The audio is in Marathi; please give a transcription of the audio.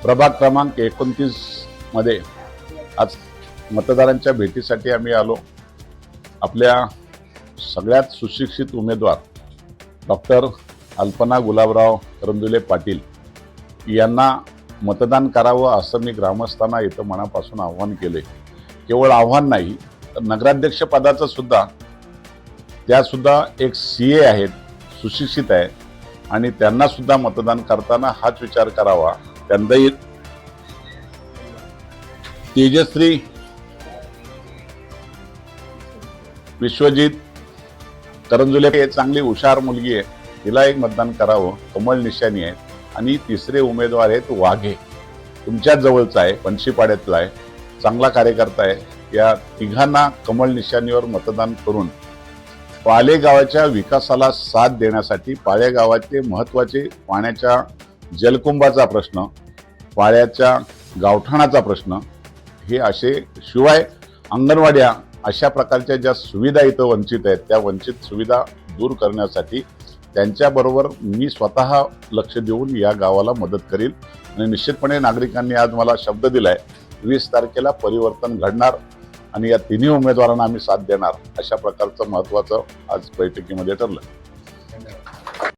प्रभाग क्रमांक 29 मध्ये आज मतदारांच्या भेटीसाठी आम्ही आलो। आपल्या सगळ्यात सुशिक्षित उमेदवार डॉक्टर अल्पना गुलाबराव करंजुले पाटील यांना मतदान करावं असं मी ग्रामस्थांना इथं मनापासून आव्हान केले। केवळ आव्हान नाही तर नगराध्यक्ष पदाचं सुद्धा त्या सुद्धा एक सीए आहेत, सुशिक्षित आहे आणि त्यांना सुद्धा मतदान करताना हाच विचार करावा। त्यांनाही तेजश्री विश्वजित करंजुले हे चांगली हुशार मुलगी आहे, तिला एक मतदान करावं, कमळ निशाणी आहे। आणि तिसरे उमेदवार आहेत वाघे, तुमच्याच जवळचा आहे, पणशीपाड्यातला आहे, चांगला कार्यकर्ता आहे। या तिघांना कमळ निशाणीवर मतदान करून पाळे गावाच्या विकासाला साथ देण्यासाठी पाळे गावाचे महत्त्वाचे पाण्याच्या जलकुंभाचा प्रश्न, पाळ्याच्या गावठाणाचा प्रश्न हे असे, शिवाय अंगणवाड्या अशा प्रकारच्या ज्या सुविधा इथं वंचित आहेत त्या वंचित सुविधा दूर करण्यासाठी त्यांच्याबरोबर मी स्वतः लक्ष देऊन या गावाला मदत करील। आणि निश्चितपणे नागरिकांनी आज मला शब्द दिलाय 20 तारखेला परिवर्तन घडणार आणि या तिन्ही उमेदवारांना आम्ही साथ देणार, अशा प्रकारचं महत्त्वाचं आज बैठकीमध्ये ठरलं।